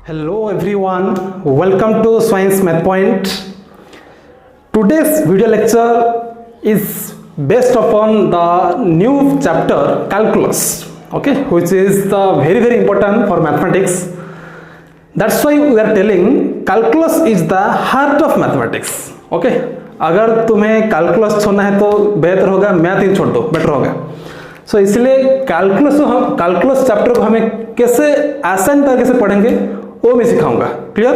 Hello everyone, welcome to Science Math Point. Today's video lecture is based upon the new chapter calculus, okay, which is the very important for mathematics. That's why we are telling calculus is the heart of mathematics, okay. अगर तुम्हें calculus छोड़ना है तो बेहतर होगा math ही छोड़ दो, better होगा. सो इसलिए calculus चैप्टर को हमें कैसे आसान तरीके से पढ़ेंगे वो मैं सिखाऊंगा. Clear?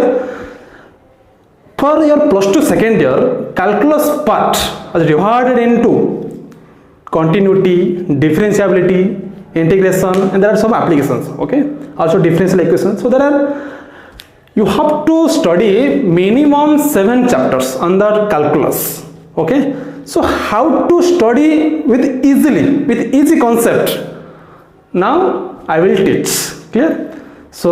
For your +2 second year calculus part is divided into continuity, differentiability, integration, and there are some applications, okay, also differential equations. So there are, you have to study minimum 7 chapters under calculus, okay. So how to study with easy concept, now I will teach. Clear? So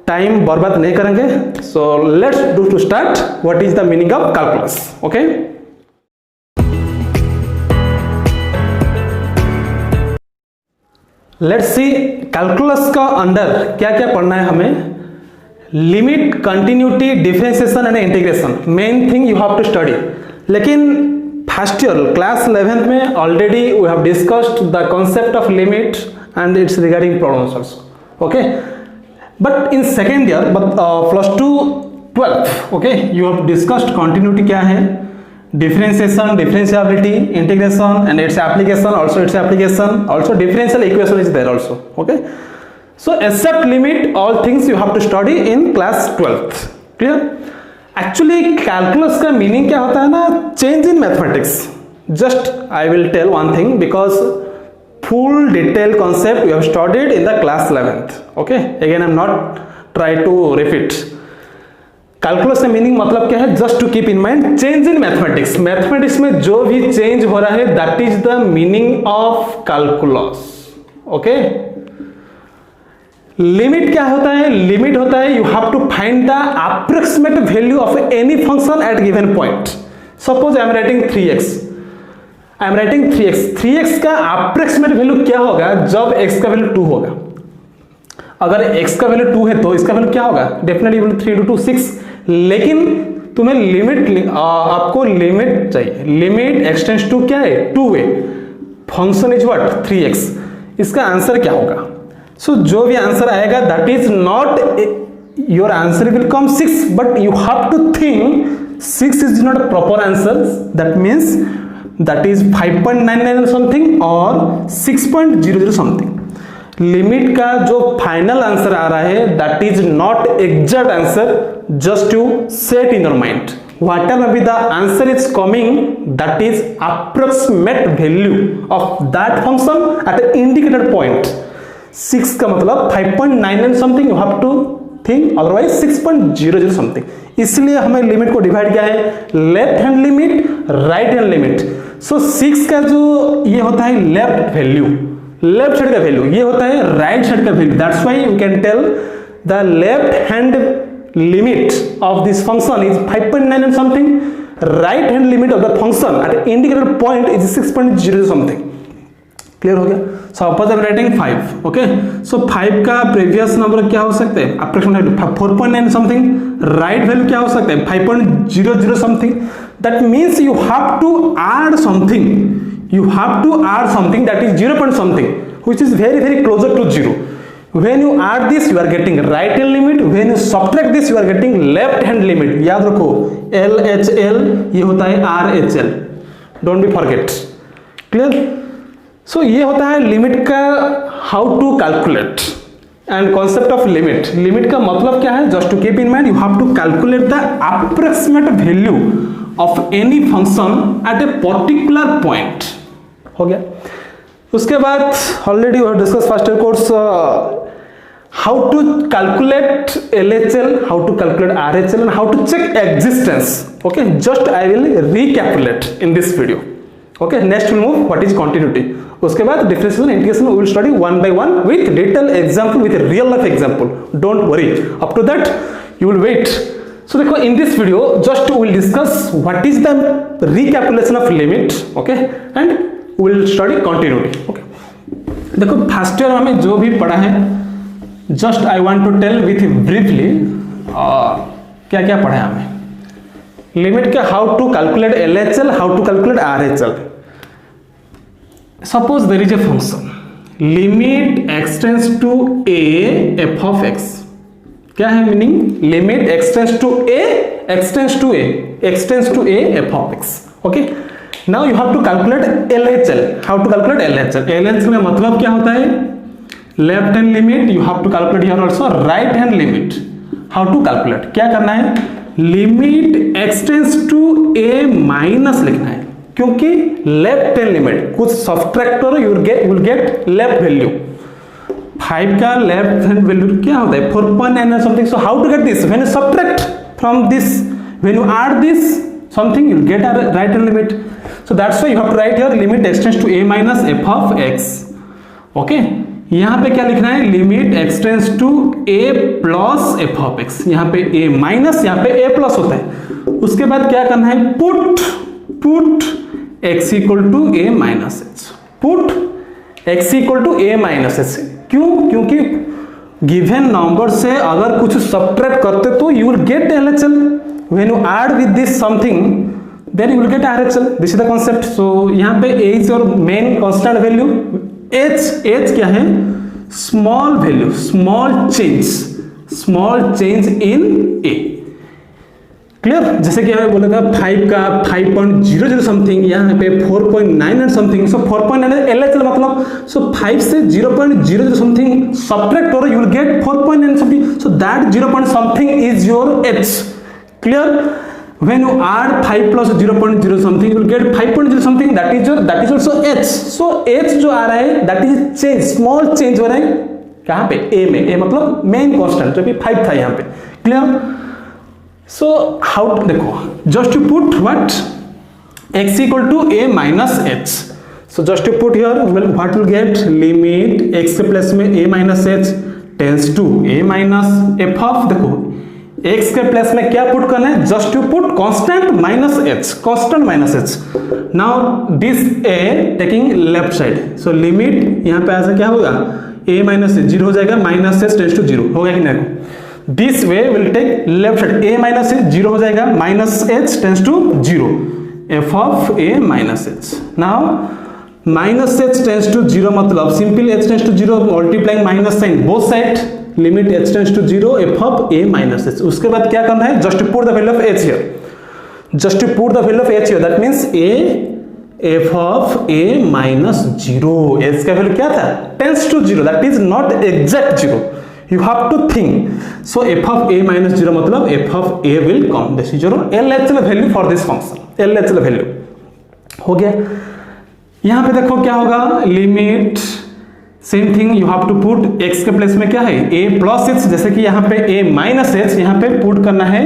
time बर्बाद नहीं करेंगे. So let's do to start what is the meaning of calculus. Okay, let's see calculus का under क्या क्या पढ़ना है हमें. Limit, continuity, differentiation and integration main thing you have to study. लेकिन फर्स्ट ईयर क्लास 11th में already we have discussed the concept of limit and its regarding problems also. Okay, but in second year +2 12th, okay, you have discussed continuity क्या है, differentiation, differentiability, integration and its application, also differential equation is there also. Okay, so except limit all things you have to study in class 12th. clear? Actually calculus का meaning क्या होता है ना, change in mathematics. Just I will tell one thing because full detailed concept we have studied in the class 11th. okay, again I'm not try to repeat. calculus का meaning मतलब क्या है, just to keep in mind change in mathematics में जो भी change हो रहा है that is the meaning of calculus. okay, limit क्या होता है, limit होता है you have to find the approximate value of any function at given point. suppose I am writing 3x,3x का अप्रोक्सीमेट वैल्यू क्या होगा जब x का वैल्यू 2 होगा. अगर x का वैल्यू 2 है तो इसका वैल्यू क्या होगा, डेफिनेटली 3 × 2 6. लेकिन तुम्हें लिमिट, आपको लिमिट चाहिए. लिमिट एक्सटेंड्स टू क्या है, 2a. Function is what, 3x. इसका आंसर क्या होगा. सो जो भी आंसर आएगा that is not your answer will come 6, but you have to think 6 is not a proper answer. That means that is 5.99 something or 6.00 something. Limit का जो final answer आ रहा है that is not exact answer. just to set in your mind whatever be the answer is coming, that is approximate value of that function at an indicated point. 6 का मतलब 5.99 something you have to think, otherwise 6.00 something. इसलिए हमें limit को divide किया है, left hand limit, right hand limit. So 6 का जो ये होता है लेफ्ट वैल्यू, लेफ्ट साइड का वैल्यू, ये होता है राइट साइड का value. That's why you can tell the left hand limit of this function is 5.99 something. Right hand limit of the function at indicated point is 6.00 something. Clear हो गया. Suppose I am writing 5. Okay, so 5 का previous number क्या हो सकते हैं, approximately 4.9 something. Right value क्या हो सकते हैं, 5.00 something. That means you have to add something, that is 0 point something, which is very closer to 0. when you add this you are getting right hand limit, when you subtract this you are getting left hand limit. याद रखो LHL ये होता है RHL, don't be forget. Clear. So ये होता है limit का how to calculate and concept of limit. Limit का मतलब क्या है, just to keep in mind you have to calculate the approximate value of any function at a particular point. हो गया. उसके बाद already we discuss first year course how to calculate LHL, how to calculate RHL and how to check existence. Okay, just I will रिकैपुलेट in this video. Okay, next will move what is continuity. उसके बाद differentiation, integration we will study one by one with detail example, with real life example. Don't worry, up to that you will wait. So देखो in this video just we will discuss what is the recapitulation of limit. Okay, and we will study continuity. Okay, देखो first year में हमें जो भी पढ़ा है just I want to tell with briefly क्या क्या पढ़ा हमें लिमिट का, how to calculate LHL, how to calculate RHL. Suppose there is a function limit x tends to a f of x. क्या है meaning? Limit x tends to a, x tends to a, x tends to a f of x. Okay. Now you have to calculate LHL. How to calculate LHL? LHL का मतलब क्या होता है? Left hand limit. You have to calculate here also right hand limit. How to calculate? क्या करना है? Limit x tends to a minus लिखना है, क्योंकि लेफ्ट हैंड लिमिट कुछ सब्ट्रैक्ट करो you will get left value. 5 का लेफ्ट हैंड वैल्यू क्या होता है? 4.9 something. So how to get this? When you subtract from this, when you add this something you will get right hand limit. So that's why you have to write here limit x tends to a minus f of x. Okay, यहां पे क्या लिखना है? Limit x tends to a plus f of x. यहां पे a minus, यहां पे a plus होता है. उसके बाद क्या करना है? Put x equal to a minus h. Put x equal to a minus h. क्यों? क्योंकि गिवन नंबर से अगर कुछ सब्ट्रैक्ट करते तो you will get LHL. When you add with this something then you will get RHL. This is the concept. So यहाँ पे a is your main constant value. h क्या है? Small value, small change in a. Clear? जैसे कि हमें बोला था 5 का 5.00 समथिंग, यहाँ पे 4.9 एंड समथिंग. सो 4.9 LHL मतलब सो 5 से 0.00 समथिंग सब्ट्रैक्ट करो you will gate 4.9 something. So that 0. Something is your h. Clear? when you add 5 plus 0.0 something you will get 5.0 something, that is also h. so h जो आ रहा है that is change, small change हो रहा है कहाँ पे? a में. a मतलब मेन कांस्टेंट जो भी 5 था यहाँ पे. क्लियर? so how to देखो, just to put what x equal to a minus h. so just to put here what will get limit x के प्लेस में a minus h tends to a minus f of, देखो x के place में क्या put करना है? Just to put constant minus h, constant minus h. Now this a taking left side. So limit यहाँ पे ऐसा क्या होगा? a माइनस 0 हो जाएगा, माइनस h टेंड्स टू 0 हो गया कि नहीं? This way will take left side. a minus 0 हो जाएगा, minus h tends to 0, f of a minus h. Now minus h tends to 0 मतलब simple h tends to 0 multiplying minus sign both side, limit h tends to 0 f of a minus h. उसके बाद क्या करना है? Just put the value of h here. Just put the value of h here, that means a f of a minus 0. h का value क्या था? Tends to 0, that is not exact 0. You have to think. So f of a minus 0 मतलब f of a will come. This is your LHL value for this function. LHL value हो गया. यहां पे देखो क्या होगा? Limit same thing you have to put x के place में क्या है? a plus h. जैसे कि यहाँ पे a माइनस h, यहाँ पे पुट करना है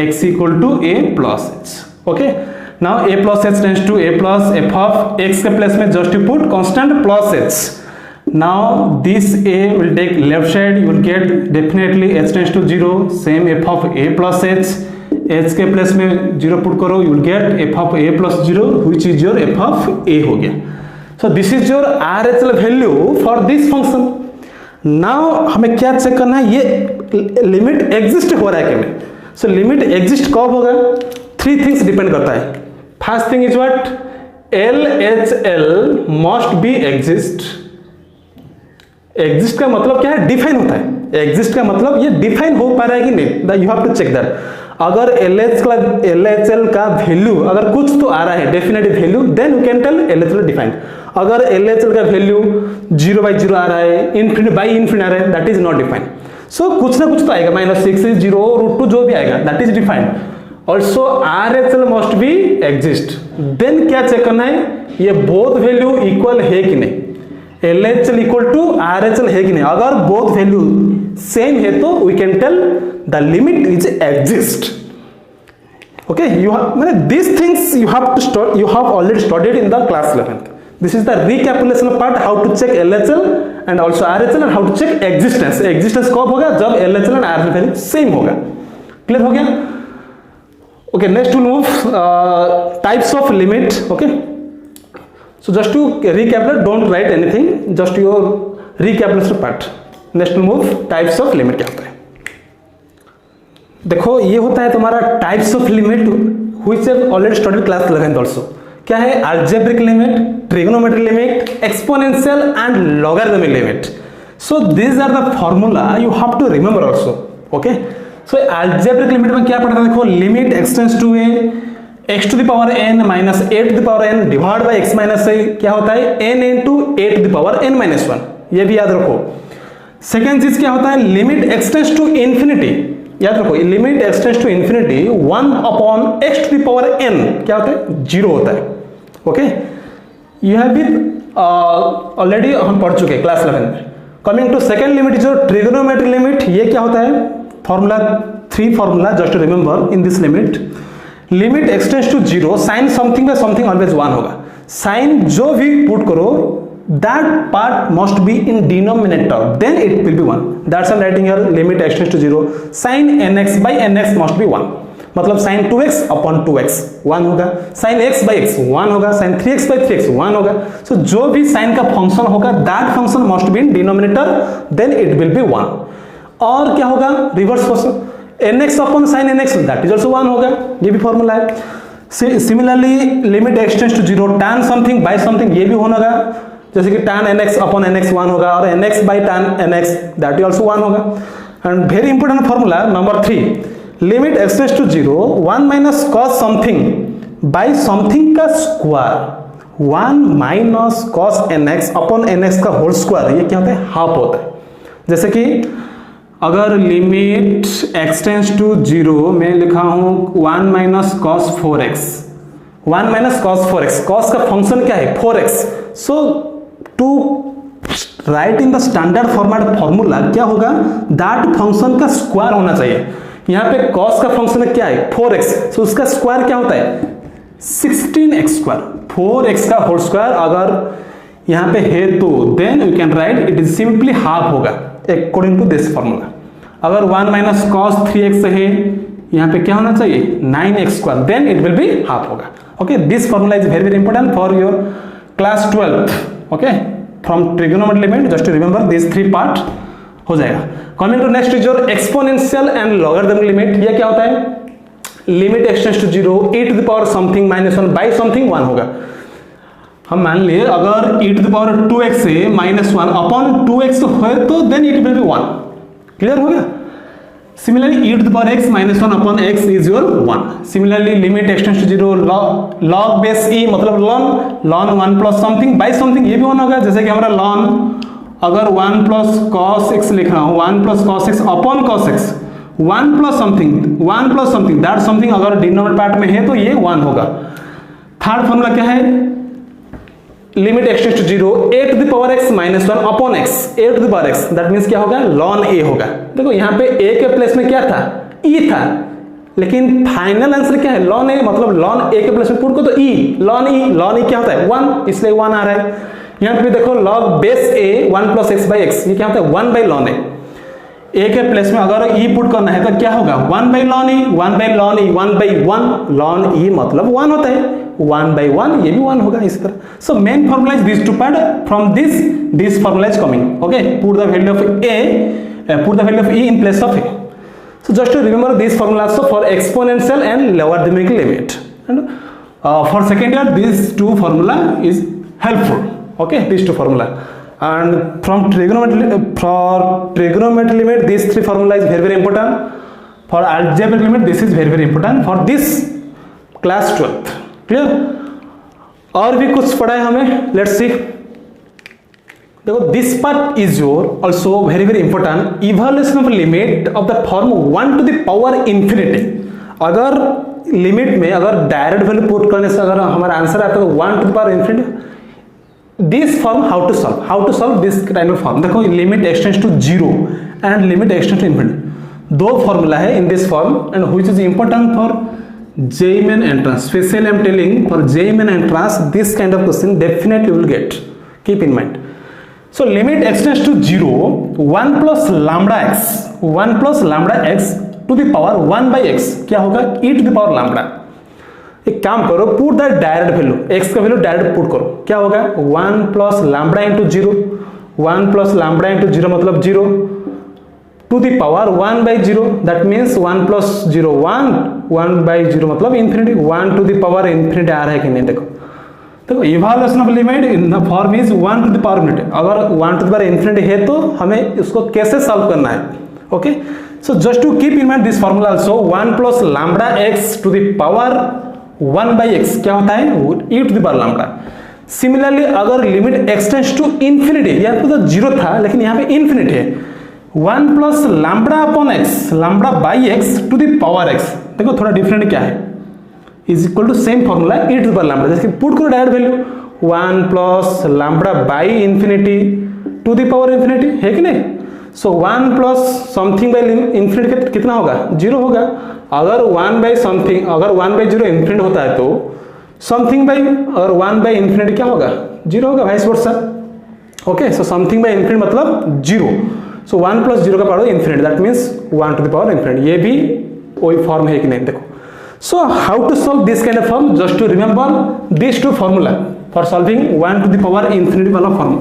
x equal to a plus h. Okay, now a plus h tends to a plus f of x के प्लेस में just to put constant plus h. Now this a will take left side, you will get definitely h tends to 0, same f of a plus h. h के place में 0 put करो you will get f of a plus 0 which is your f of a हो गया. So this is your RHL value for this function. Now हमें क्या check करना है? ये लिमिट एग्जिस्ट हो रहा है क्या में? So लिमिट एग्जिस्ट कब होगा? 3 things डिपेंड करता है. First thing is what? LHL must be exist. Exist का मतलब क्या है? डिफाइन होता है. एग्जिस्ट का मतलब ये डिफाइन हो पा रहा है कि नहीं, you have to check that. अगर LHL का वैल्यू अगर कुछ तो आ रहा है definitive value, then you can tell LHL defined. अगर LHL का वैल्यू 0/0 आ रहा है, इनफिनिटी बाई इनफिनिटी आ रहा है, that is not defined. So कुछ ना कुछ तो आएगा, -6 0 √2 जो भी आएगा that is defined. Also RHL must be exist. Then क्या चेक करना है? ये बोथ वैल्यू इक्वल है कि नहीं. LHL इक्वल टू RHL है कि नहीं. अगर बोथ वैल्यू सेम है तो we can tell the limit is exist. Okay, these things you have already studied in the class 11th. This is the recapitulation part, how to check LHL and also RHL and how to check existence. Existence कब होगा? जब LHL and RHL value same होगा. Clear हो गया? Okay, next we'll move types of limit. Okay, so just to recapitulate, don't write anything, just your recapitulation part. Next move types of limit क्या होता है। देखो ये होता है तुम्हारा types of limit which have already studied class 11th also. क्या है? Algebraic limit, trigonometric limit, exponential and logarithmic limit. So this are the formula you have to remember also. Okay, so algebraic limit में क्या पढ़ता है? देखो limit x tends to a x to the power n minus a to the power n divide by x minus a क्या होता है? n into a to the power n minus 1। ये भी याद रखो। सेकेंड चीज क्या होता है? Limit x tends to infinity, याद रखो limit x tends to infinity 1 upon x to the power n क्या होता है? 0 होता है। Okay, you have been already हम पढ़ चुके क्लास 11 में। कमिंग टू सेकेंड लिमिट जो ट्रिग्नोमेट्रिक लिमिट, ये क्या होता है? Formula 3 formula just to remember in this limit. Limit x tends to 0 sine something by something always 1 होगा। साइन जो भी पुट करो that part must be in denominator, then it will be 1. That's why I'm writing here limit x tends to 0 sin nx by nx must be 1। मतलब sin 2x upon 2x 1 होगा, sin x by x 1 होगा, sin 3x by 3x 1 होगा। So जो भी sin का function होगा that function must be in denominator, then it will be 1। और क्या होगा? Reverse function nx upon sin nx that is also 1 होगा। ये भी फॉर्मूला है। Similarly limit x tends to 0 tan something by something ये भी होगा, जैसे कि tan nx अपॉन nx 1 होगा और nx by tan nx that is also 1 होगा। And very important formula number 3, limit x tends to 0 1 minus cos something by something का square 1 minus cos nx upon nx का whole square, ये क्या होता है? Half होता है। जैसे कि अगर लिमिट x टेंड्स टू 0 में लिखा हूं 1 minus cos 4x, 1 minus cos 4x, cos का फंक्शन क्या है? 4x। So to write in the standard format formula क्या होगा? दैट फंक्शन का स्क्वायर होना चाहिए। यहाँ पे cos का फंक्शन क्या है? 4x। सो उसका स्क्वायर क्या होता है? 16x square. 4x का होल स्क्वायर अगर यहाँ पे है तो then you can write it is simply half होगा अकॉर्डिंग टू दिस फॉर्मूला। अगर 1 माइनस cos 3x है, यहाँ पे क्या होना चाहिए? 9x square, then it will be half होगा। Okay, this formula is very very important for your class 12th। Okay, from trigonometric limit just to remember this 3 part हो जाएगा। Coming to next is your exponential and logarithmic limit. ये क्या होता है? Limit x tends to 0 e to the power something minus 1 by something 1 होगा। हम मान लिए अगर e to the power 2x से माइनस 1 अपॉन 2x है तो then it will be 1। Clear हो गया? Similarly, e to the power x minus 1 upon x is your 1. Similarly, limit x tends to 0 log base e मतलब ln 1 plus something by something ये भी 1 होगा। जैसे कि हमारा ln अगर 1 plus cos x लिख रहा हूँ 1 plus cos x upon cos x 1 plus something that something अगर डिनोमिनेटर पार्ट में है तो ये 1 होगा। थर्ड फॉर्मूला क्या है? Limit x tends to 0 a to the power x minus 1 upon x a to the power x that means क्या होगा? ln a होगा। देखो यहाँ पे a के प्लेस में क्या था? e था, लेकिन फाइनल आंसर क्या है? ln a मतलब ln a के प्लेस में पुट को तो e ln e क्या होता है? 1, इसलिए 1 आ रहा है। यहाँ पे देखो log base a 1 plus x by x ये क्या होता है? 1 बाई ln a के प्लेस में अगर e पुट करना है तो क्या होगा? 1 by ln e 1 by ln e 1 by 1 ln e मतलब 1 होता है, 1 by 1 ये भी 1 होगा इस तरह। So main formula is this two part from this formula is coming. Okay, put the value of e in place of a। So just to remember this formula also for exponential and logarithmic limit, and for second year these two formula is helpful। Okay, these two formula, and from trigonometry limit these 3 formula is very very important। For algebraic limit this is very very important for this class 12th। Clear? और भी कुछ पढ़ा है हमें, let's see. देखो this part is your also very very important, evaluation of limit of the form 1 to the power infinity. अगर limit में अगर डायरेक्ट वैल्यू पुट करने से अगर हमारा आंसर आता है तो 1 to the power infinity, this form how to solve this kind of form. देखो limit x tends to 0 and limit x tends to infinity, 2 formula है in this form and which is important for JEE main entrance। Specially I'm telling for JEE main entrance this kind of question definitely you will get, keep in mind। So limit x tends to 0 1 plus lambda x to the power 1 by x क्या होगा? e to the power lambda। एक काम करो, put the direct value, x का value direct put करो, क्या होगा? 1 plus lambda into 0 1 plus lambda into 0 मतलब 0 to the power 1 by 0, that means 1 plus 0 1 by 0 मतलब infinity, 1 to the power infinity आ रहा है कि नहीं। देखो evaluation of limit in the form is 1 to the power infinity. अगर 1 टू द पावर इन्फिनिटी है तो हमें इसको कैसे सॉल्व करना है। Okay, so just to keep in mind this formula also, 1 plus lambda x to the power 1 by x क्या होता है, e to the power lambda. Similarly अगर लिमिट एक्सटेंड्स टू इन्फिनिटी, यहाँ पे तो 0 था लेकिन यहाँ पे इन्फिनिटी है, 1 plus lambda upon x, lambda by x to the power x. देखो थोड़ा डिफरेंट क्या है, is equal to same formula e to the power lambda. जैसे पुट करो direct value 1 plus lambda by infinity to the power infinity, है कि नहीं। So 1 plus something by infinity कितना होगा, 0 होगा। अगर 1 बाई समथिंग, अगर 1 बाई 0 इन्फिनिटी होता है तो समथिंग बाई, अगर 1 बाई इन्फिनिटी क्या होगा, 0 होगा, vice versa. Okay, so something by infinity मतलब 0। सो 1 प्लस 0 का power infinity, that means 1 to the power infinity. ये भी वही फॉर्म है कि नहीं। देखो so how to solve this kind of form, just to remember these two formula for solving 1 to the power infinity wala form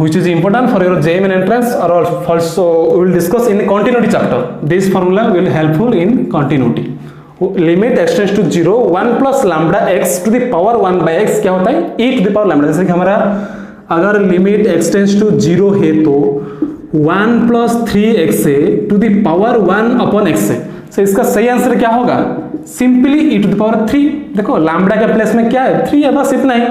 which is important for your JEE Main entrance, or also we will discuss in the continuity chapter. This formula will helpful in continuity. Limit extends to 0, 1 plus lambda x to the power 1 by x क्या होता है, e to the power lambda। जैसे कि हमारा अगर limit extends to 0 है तो 1 plus 3x to the power 1 upon x है। तो इसका सही आंसर क्या होगा, simply e to the power 3। देखो लैम्बडा के प्लेस में क्या है, 3 है, बस इतना ही।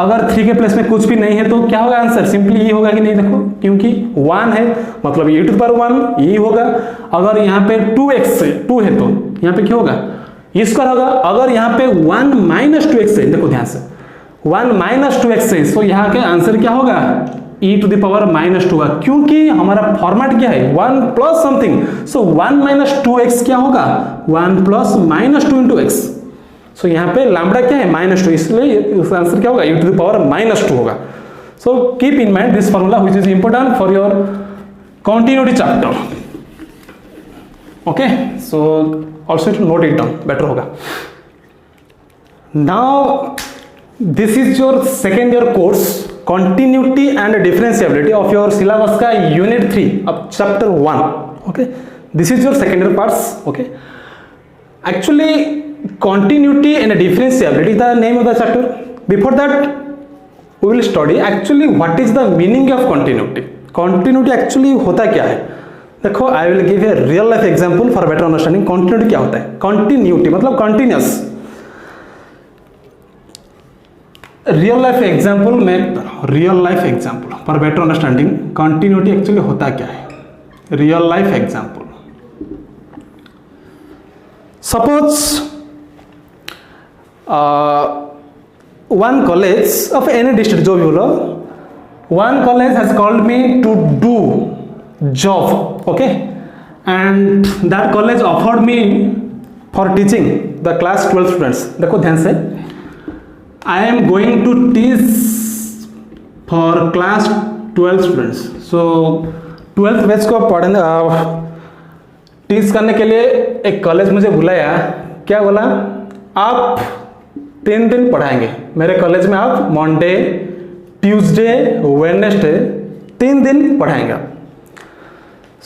अगर 3 के प्लेस में कुछ भी नहीं है तो क्या होगा आंसर, सिंपली e होगा कि नहीं। देखो क्योंकि 1 है मतलब e to the power 1 e होगा। अगर यहाँ पे 2x है, 2 है तो यहाँ पे क्या होगा, e स्क्वायर होगा। अगर यहाँ पे 1 माइनस 2x है, देखो ध्यान से 1 माइनस 2x है, तो यहाँ के आंसर क्या होगा, e to the power minus 2 होगा, क्योंकि हमारा फॉर्मेट क्या है 1 प्लस समथिंग। सो 1 माइनस 2x क्या होगा, 1 प्लस माइनस 2 इंटू एक्स। सो यहाँ पे लैम्बडा क्या है -2, इसलिए इसका आंसर क्या होगा, e टू द पावर -2 होगा। So keep in mind this formula which is important for your continuity chapter. Okay, so also to note it down, better होगा। Now this is your second year course continuity and differentiability of your syllabus का unit 3 of chapter 1. okay, this is your second year parts. okay, actually continuity and differentiability the name of the chapter. Before that we will study actually what is the meaning of continuity. continuity actually होता क्या है, देखो I will give a real life example for better understanding continuity क्या होता है। continuity मतलब continuous, real life example में, real life example for better understanding continuity actually होता क्या है। Real life example, suppose one college of any district, जो भी बोलो, one college has called me to do job, okay, and that college offered me for teaching the class 12 students. देखो ध्यान से, I am going to teach for class 12 students. So 12th batch को पढ़ने teach करने के लिए एक college मुझे बुलाया। क्या बोला, आप 3 दिन पढ़ाएंगे मेरे कॉलेज में, आप मंडे ट्यूसडे वेडनेसडे 3 दिन पढ़ाएंगे।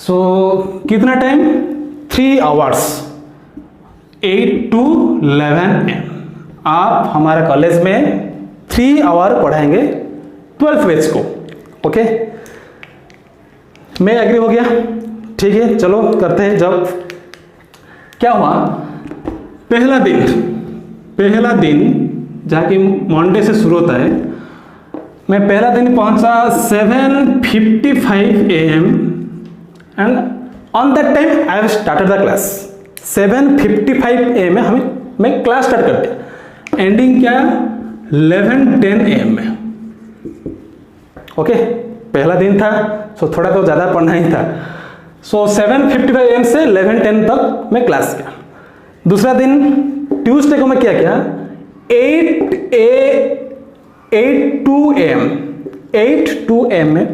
सो कितना टाइम, 3 आवर्स 8 to 11 AM आप हमारे कॉलेज में 3 आवर पढ़ाएंगे 12th बैच को। ओके, मैं एग्री हो गया, ठीक है, चलो करते हैं। जब क्या हुआ, पहला दिन जाके मंडे से शुरू होता है, मैं पहला दिन पहुंचा 7:55 AM and on that time I have started the class. 7:55 AM में मैं क्लास स्टार्ट कर दिया, एंडिंग क्या 11:10 AM में। ओके, पहला दिन था सो थोड़ा तो ज़्यादा पढ़ना ही था। सो 7:55 AM से 11:10 तक मैं क्लास किया। दूसरा दिन ट्यूसडे को मैं क्या किया, 8:02 AM में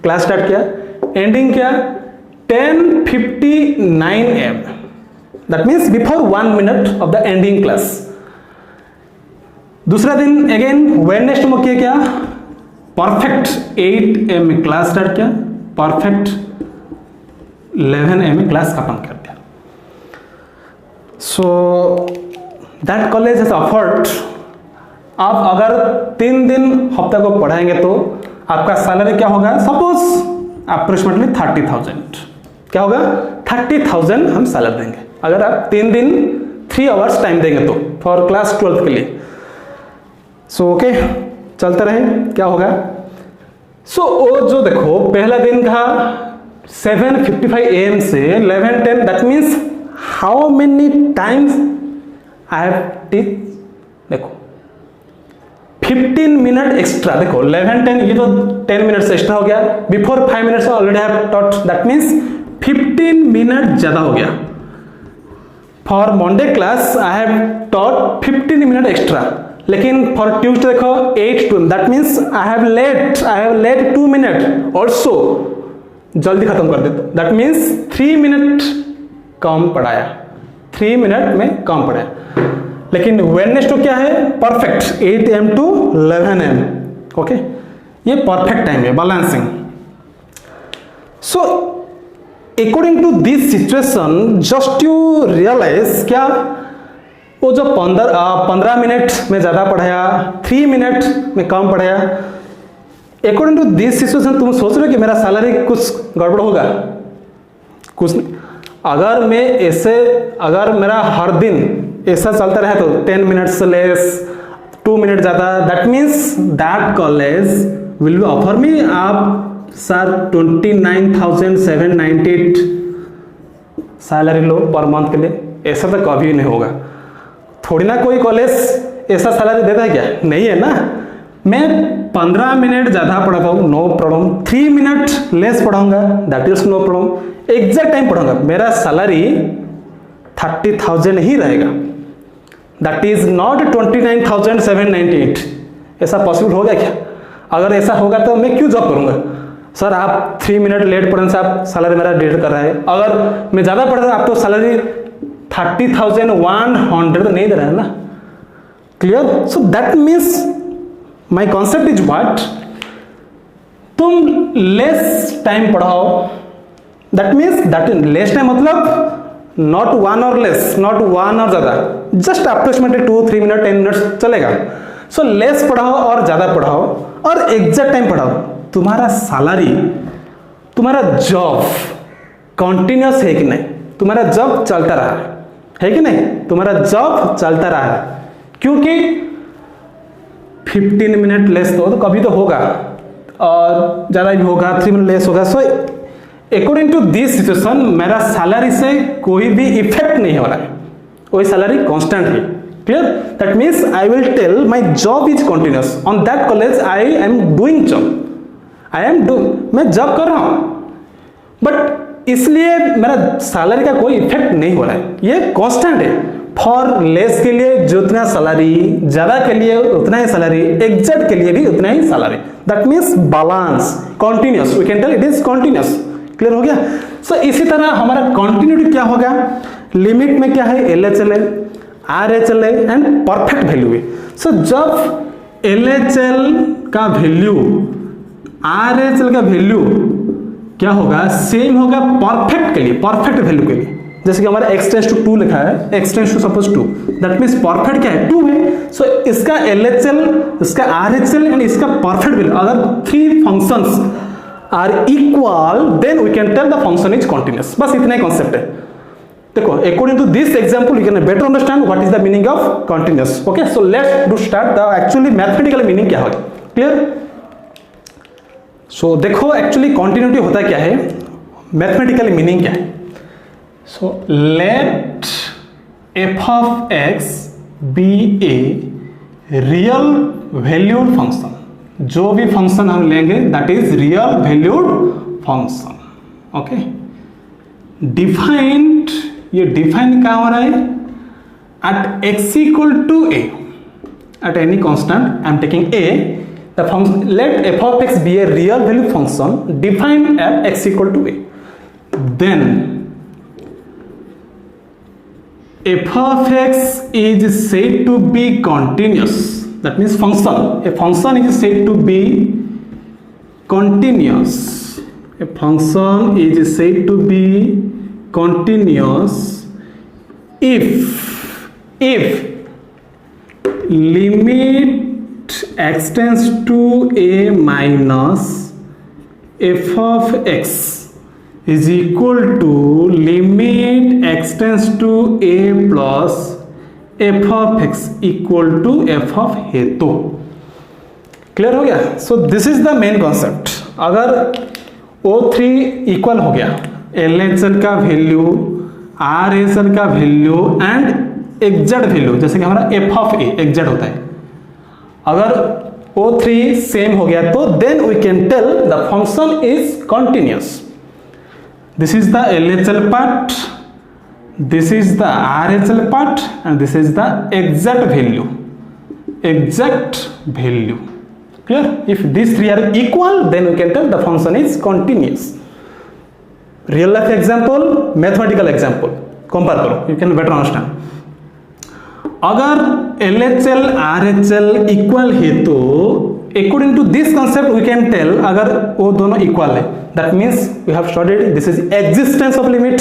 क्लास स्टार्ट किया, एंडिंग क्या 10:59 AM, that means before 1 minute of the ending class. दूसरा दिन अगेन वेडनेसडे में क्या परफेक्ट 8 AM में क्लास स्टार्ट किया, परफेक्ट 11 AM में क्लास खत्म कर दिया। So that college has offered, आप अगर 3 दिन हफ्ते को पढ़ाएंगे तो आपका सैलरी क्या होगा, सपोज अप्रोक्सीमेटली 30,000, क्या होगा 30,000 हम सैलरी देंगे अगर आप 3 दिन 3 आवर्स टाइम देंगे तो फॉर क्लास 12 के लिए। सो ओके, चलते रहे, क्या होगा। सो वो जो देखो पहला दिन था 7:55 AM से 11:10, that means how many times I have teach, देखो 15 मिनट एक्स्ट्रा, देखो 11:10 ये तो 10 मिनट्स एक्स्ट्रा हो गया, before 5 minutes already I have taught, that means 15 minute ज्यादा हो गया। For Monday class I have taught 15 minute extra, लेकिन फॉर ट्यूसडे देखो 8 to, that means I have let 2 minute also, जल्दी खत्म कर देता, दैट मीन्स 3 मिनट कम पढ़ाया, 3 मिनट में कम पढ़ाया। लेकिन वेडनेसडे क्या है, perfect 8 AM to 11 AM, okay, ये परफेक्ट टाइम है, balancing. So according to this situation just you realize, क्या वो जो 15 मिनट में ज़्यादा पढ़ाया, 3 मिनट में कम पढ़ाया, अकॉर्डिंग टू दिस सिचुएशन तुम सोच रहे हो कि मेरा सैलरी कुछ गड़बड़ होगा, कुछ नहीं। अगर मैं ऐसे, अगर मेरा हर दिन ऐसा चलता रहा तो 10 मिनट्स लेस, 2 मिनट ज़्यादा, that means that college will be offer me आप सर 29,798 सैलरी लो पर मंथ के लिए, ऐसा तो कभी नहीं होगा। थोड़ी ना कोई कॉलेज ऐसा सैलरी देता है क्या, नहीं है ना। मैं 15 मिनट ज़्यादा पढ़ाता हूँ, नो प्रॉब्लम, 3 मिनट लेस पढ़ाऊंगा, that is no problem, exact time पढ़ाऊंगा, मेरा सैलरी 30,000 ही रहेगा, दैट इज नॉट 29,798। ऐसा पॉसिबल होगा क्या? अगर ऐसा होगा तो मैं क्यों जॉब करूंगा? सर आप 3 मिनट लेट पढ़ने से आप सैलरी मेरा डेट कर रहा है, अगर मैं ज़्यादा पढ़ रहा आप तो सैलरी 30,100 नहीं दे रहा है ना, clear. So that means my concept is what, तुम लेस टाइम पढ़ाओ, that means that less time मतलब नॉट 1 और लेस, नॉट 1 और ज़्यादा, जस्ट अप्रोक्सीमेटली 2-3 मिनट 10 मिनट्स चलेगा। सो लेस पढ़ाओ और ज़्यादा पढ़ाओ और एग्जैक्ट टाइम पढ़ाओ, तुम्हारा सैलरी, तुम्हारा जॉब कॉन्टिन्यूस है कि नहीं, तुम्हारा जॉब चलता रहा है कि नहीं, तुम्हारा जॉब चलता रहा है, क्योंकि 15 मिनट लेस तो कभी तो होगा और ज़्यादा भी होगा, 3 मिनट लेस होगा। So according to this situation मेरा सैलरी से कोई भी इफेक्ट नहीं हो रहा है, वही सैलरी कांस्टेंट है, clear. That means I will tell my job is continuous on that college, I am doing job, मैं जॉब कर रहा हूँ, बट इसलिए मेरा सैलरी का कोई इफेक्ट नहीं हो रहा है, ये कांस्टेंट है। फॉर लेस के लिए जितना सैलरी, ज़्यादा के लिए उतना ही सैलरी, एग्जैक्ट के लिए भी उतना ही salary, that means balance, continuous, we can tell it is continuous, clear हो गया। सो इसी तरह हमारा कॉन्टिन्यूटी क्या होगा, लिमिट में क्या है, LHL है, RHL है एंड परफेक्ट वैल्यू है। सो जब LHL का वैल्यू RHL का वैल्यू क्या होगा, सेम होगा परफेक्ट के लिए, परफेक्ट वैल्यू के लिए, जैसे कि हमारा x टेंस टू 2 लिखा है, x tends to suppose 2, that means perfect क्या है, 2 है। सो इसका LHL, इसका RHL एंड इसका परफेक्ट वैल्यू, अगर 3 functions are equal then we can tell the function is continuous, बस इतना ही कॉन्सेप्ट है। देखो according to this example you can better understand what is the meaning of continuous. Okay, so let's do start the actually mathematical meaning क्या होगा, clear. सो देखो actually continuity होता क्या है, मैथमेटिकल मीनिंग क्या है। So let f of x be a real valued function, जो भी फंक्शन हम लेंगे that is real valued function, okay. Defined, ये डिफाइन क्या हो रहा है, at x equal to a, at any constant I am taking a, the function, let f of x be a real value function defined at x equal to a, then f of x is said to be continuous, that means function, a function is said to be continuous. A function is said to be continuous if limit x tends to a minus f of x is equal to limit x tends to a plus f of x equal to f of a. तो clear हो गया. So this is the main concept. अगर O3 equal हो गया LHL का value RHL का value and exact value, जैसे कि हमारा f of a एग्जैक्ट होता है. अगर O3 सेम हो गया तो then we can tell the function is continuous. This is the LHL part, this is the RHL part and this is the exact value. Clear? If these three are equal then we can tell the function is continuous. Real life example, mathematical example, compare करो, you can better understand. अगर LHL RHL equal है तो according to this concept we can tell अगर वो दोनों equal है, that means we have studied this is existence of limit.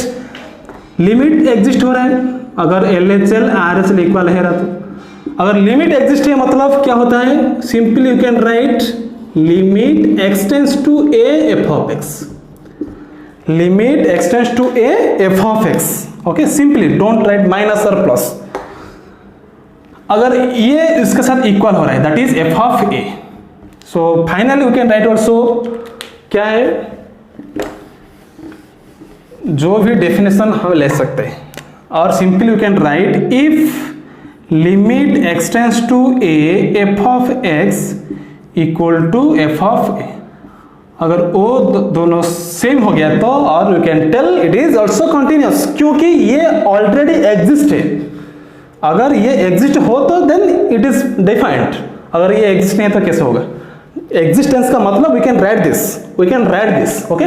Limit exist हो रहा है. अगर LHL RHL इक्वल है तो अगर लिमिट एग्जिस्ट है मतलब क्या होता है, simply you can write limit x tends to a f of x. Limit x tends to a f of x. Okay, simply don't write minus और प्लस. अगर ये इसके साथ इक्वल हो रहा है that is f of a. So finally you can write also क्या है, जो भी डेफिनेशन हम ले सकते हैं. और simply you can write if limit x tends to a f of x equal to f of a. अगर वो दोनों सेम हो गया तो और you can tell it is also continuous, क्योंकि ये ऑलरेडी एग्जिस्ट है. अगर ये एग्जिस्ट हो तो देन इट इज डिफाइंड. अगर ये एग्जिस्ट नहीं है तो कैसे होगा. एग्जिस्टेंस का मतलब we can write this. Okay,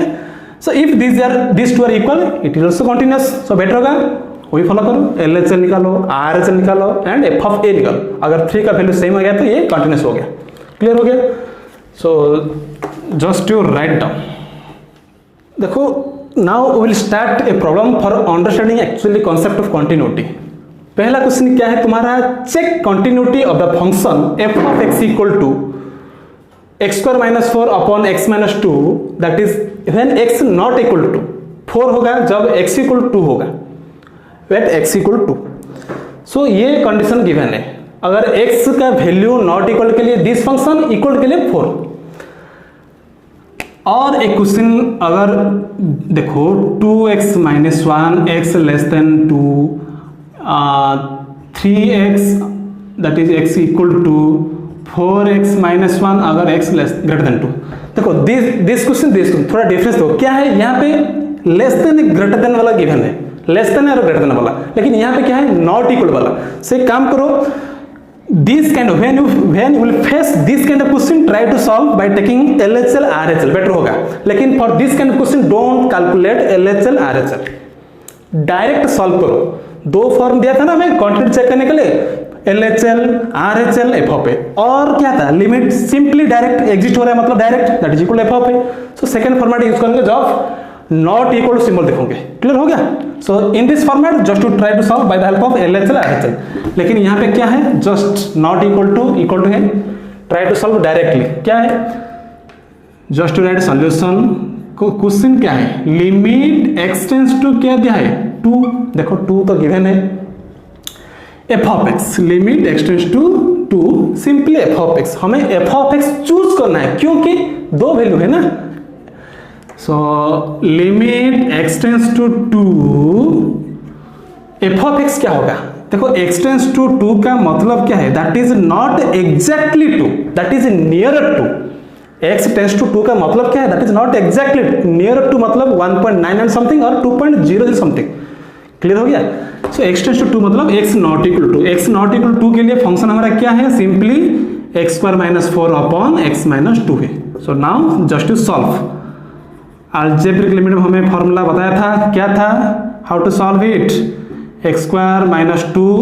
so if these two are equal it is also continuous. so better होगा वही फॉलो करो, LHL निकालो, RHL निकालो एंड f of a निकालो. अगर 3 का वैल्यू सेम हो गया तो ये कंटिन्यूस हो गया. क्लियर हो गया. So just to write down. देखो now will start a problem for understanding actually concept of continuity. पहला क्वेश्चन क्या है तुम्हारा, check continuity of the function f of x equal to x square minus 4 upon x minus 2, that is when x not equal to 4 होगा जब x equal to 2 होगा, when x equal to. सो ये condition given है. अगर x का value not equal के लिए this function, equal के लिए 4. और एक क्वेश्चन अगर देखो 2x minus 1 x less than 2, 3x that is x equal to 4x minus 1 अगर x ग्रेटर देन 2. देखो दिस क्वेश्चन थोड़ा डिफरेंस दो. क्या है यहाँ पे लेस देन ग्रेटर देन वाला गिवन है, लेस देन और ग्रेटर देन वाला, लेकिन यहाँ पे क्या है नॉट इक्वल वाला. से काम करो, this kind of when you will face this kind of question try to solve by taking LHL RHL, better होगा. लेकिन for this kind of question don't calculate LHL RHL, direct solve करो. 2 form दिया था ना हमें quantity check करने के लिए, LHL RHL f of a, और क्या था लिमिट सिंपली डायरेक्ट एग्जिस्ट हो रहा है मतलब direct that is equal f of a. So second format use करेंगे जब नॉट इक्वल सिंबल देखोगे. क्लियर हो गया. So in this format just to try to solve by the help of LHL RHL. लेकिन यहाँ पे क्या है, जस्ट नॉट इक्वल टू है, ट्राई टू सॉल्व डायरेक्टली. क्या है, just to write solution. Question क्या है, लिमिट x टेंड्स टू क्या दिया है 2. देखो 2 तो गिवन है, f of x limit x tends to 2, simply f of x. हमें f of x चूज करना है क्योंकि 2 वैल्यू है ना. So limit x tends to 2, f of x क्या होगा. देखो x टेंड्स टू 2 का मतलब क्या है, that is not exactly 2, that is nearer to. x tends to 2 का मतलब क्या है, that is not exactly nearer to, मतलब 1.99 समथिंग और 2.00 समथिंग. क्लियर हो गया. सो x टेंड्स टू 2 मतलब x not equal to. x not equal to के लिए फंक्शन हमारा क्या है, simply x square minus 4 upon x minus 2 है. So now just to solve. Algebraic limit में हमें फॉर्मूला बताया था, क्या था, how to solve it. x square minus 2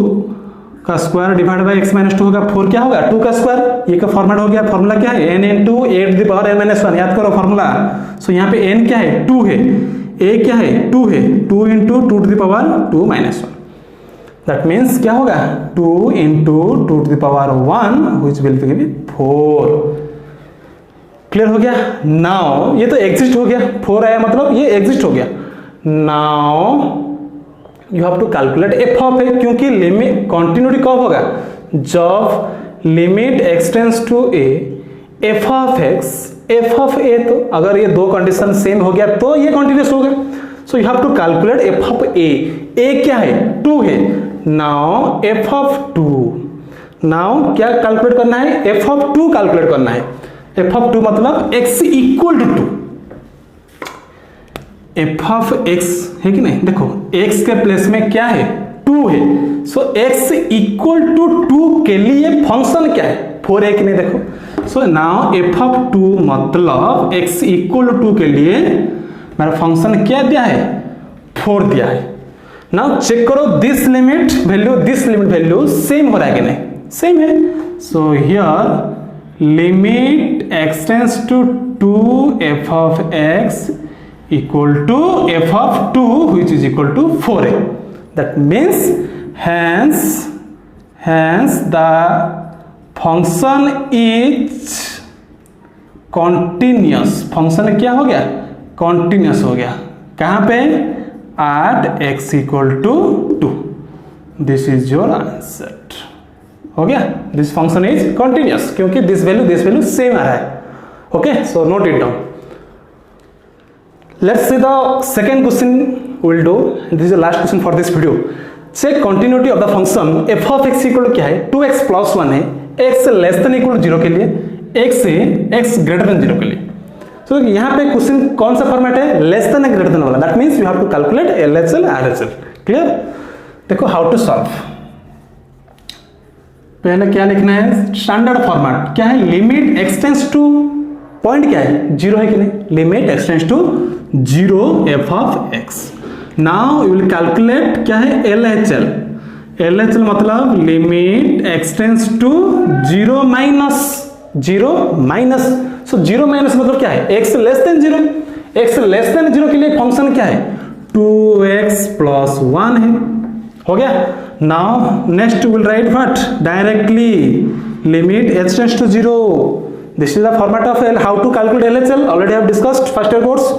का square divide by x minus 2 होगा, 4 क्या होगा 2 का स्क्वायर, ये का फॉर्मेट हो गया, फॉर्मूला क्या है n into 8 to the power n minus 1, याद करो फॉर्मूला। सो यहाँ पे n क्या है 2 है, a क्या है 2 है, 2 into 2 to the power 2 minus 1, that means क्या होगा 2 into 2 to the power 1 which will be 4। Clear हो गया। नाउ ये तो एग्जिस्ट हो गया, 4 आया मतलब ये एग्जिस्ट हो गया। Now you have to calculate f of a, क्योंकि लिमिट कंटिन्यूटी कब होगा जब limit x tends to a f of x f of a, तो अगर ये दो कंडीशन सेम हो गया तो ये कंटिन्यूस हो गया। So you have to calculate f of a क्या है 2 है। नाउ एफ ऑफ 2, नाउ क्या कैलकुलेट करना है एफ ऑफ 2 कैलकुलेट करना है। एफ ऑफ 2 मतलब x equal to 2, f of x है कि नहीं, देखो x के प्लेस में क्या है 2 है, सो x इक्वल टू 2 के लिए फंक्शन क्या है 4 है कि नहीं, देखो। सो नाउ एफ ऑफ 2 मतलब x इक्वल टू 2 के लिए मेरा फंक्शन क्या दिया है 4 दिया है। नाउ चेक करो दिस लिमिट वैल्यू सेम हो रहा है कि नहीं, सेम है। So here limit x tends to 2 f of x equal to f of 2 which is equal to 4a. That means hence the function is continuous। Function क्या हो गया continuous हो गया, कहाँ पे at x equal to 2। This is your answer। हो गया, this function is continuous क्योंकि दिस वैल्यू सेम आ रहा है। Okay, so note it down. Let's see the second question will do, this is the last question for this video. Check continuity of the function f of x equal क्या है 2x plus 1 है, x less than equal to 0 के लिए, x greater than 0 के लिए। तो यहाँ पे क्वेश्चन कौन सा फॉर्मेट है लेस देन या ग्रेटर देन वाला, that means you have to calculate LHS RHS। Clear, देखो हाउ टू सॉल्व। पहले क्या लिखना है स्टैंडर्ड फॉर्मेट क्या है, limit x tends to point क्या है 0 है कि नहीं, limit x tends to 0 f of x। Now you will calculate क्या है LHS मतलब limit x tends to 0 minus, so 0 minus मतलब क्या है x less then 0, x less then 0 के लिए फंक्शन क्या है 2x प्लस 1 है। हो गया। Now next will write what directly limit h tends to 0। This is the format of how to calculate LHS, already have discussed first year course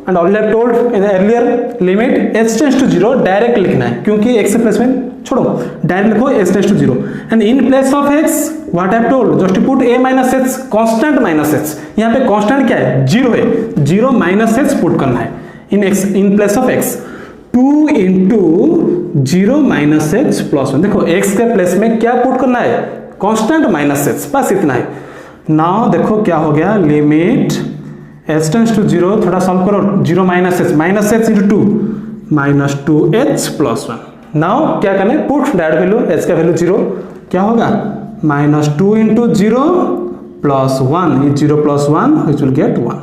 and already have told in earlier. Limit h tends to 0 direct लिखना है क्योंकि x place में छोड़ो, direct लिखो h tends to 0 and in place of x what I have told just put a minus h, constant minus h। यहां पे constant क्या है 0 है, 0 माइनस h पुट करना है इन place of x 2 into 0 minus h plus 1। देखो x के place में क्या पुट करना है कांस्टेंट माइनस h, बस इतना है। नाउ देखो क्या हो गया लिमिट h टेंड्स टू 0, थोड़ा सॉल्व करो 0 minus h into 2 minus 2h plus 1। Now क्या करना है पुट दैट वैल्यू h का वैल्यू 0 क्या होगा माइनस 2 इंटू 0 प्लस 1, ये 0 प्लस 1 विच विल गेट 1।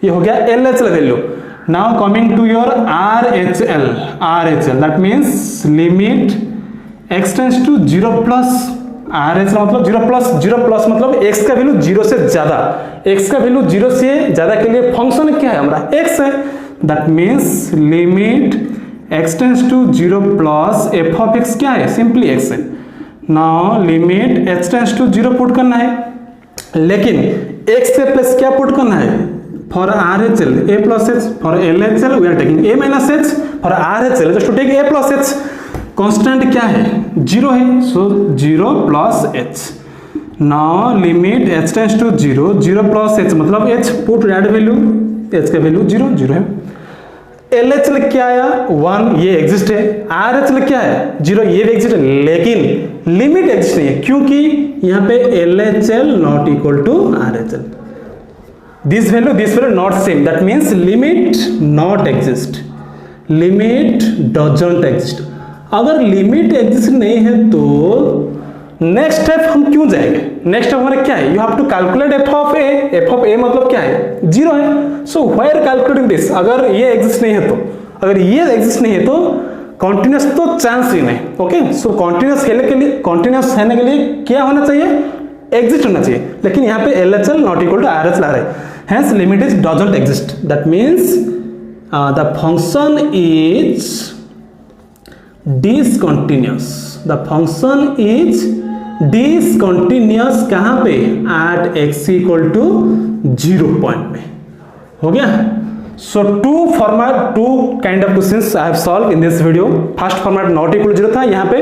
ये हो गया LHS value. Now coming to your RHL, that means limit x tends to 0 plus, RHL मतलब 0 plus मतलब x का वैल्यू 0 से ज्यादा, x का वैल्यू 0 से ज्यादा के लिए फंक्शन क्या है हमारा x है, that means limit x tends to 0 plus f of x क्या है सिंपली x है। Now limit h tends to 0 put करना है, लेकिन x के प्लस क्या पुट करना है for RHL a plus h, for LHL we are taking a minus h, for RHL just to take a plus h। Constant क्या है 0 है, so 0 plus h। now limit h tends to 0 plus h मतलब h put that value, h का value 0 है। LHL क्या आया 1, ये exist है। RHL क्या है 0, ये भी एग्जिस्ट है, लेकिन लिमिट एग्जिस्ट नहीं है क्योंकि यहाँ पे LHL not equal to RHL। this value not same, that means limit not exist, limit doesn't exist। अगर लिमिट एग्जिस्ट नहीं है तो नेक्स्ट स्टेप हम क्यों जाएंगे, नेक्स्ट स्टेप हमारा क्या है you have to calculate f of a मतलब क्या है 0 है। सो व्हायर कैलकुलेटिंग दिस, अगर ये एग्जिस्ट नहीं है तो, अगर ये एग्जिस्ट नहीं है तो कॉन्टिन्यूस तो चांस ही नहीं। ओके, सो कॉन्टिन्यूस होने के लिए क्या होना चाहिए, एग्जिस्ट होना चाहिए, लेकिन यहाँ पे LHL not equal to RHL आ रहा है, hence limit is doesn't exist, that means the function is discontinuous, the function is discontinuous कहाँ पे, at x equal to 0 point में। हो गया। So two kind of questions I have solved in this video. First format not equal to 0 था, यहाँ पे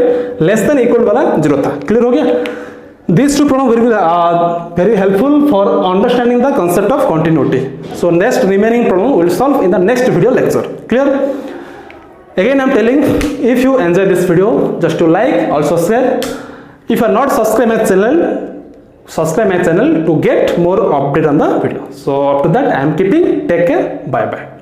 less than equal वाला 0 था। Clear हो गया? These two problems will be very helpful for understanding the concept of continuity. So next remaining problem we will solve in the next video lecture. Clear? Again I am telling, if you enjoy this video, just to like, also share. If you are not subscribed my channel to get more update on the video. So after that I am keeping, take care, bye bye.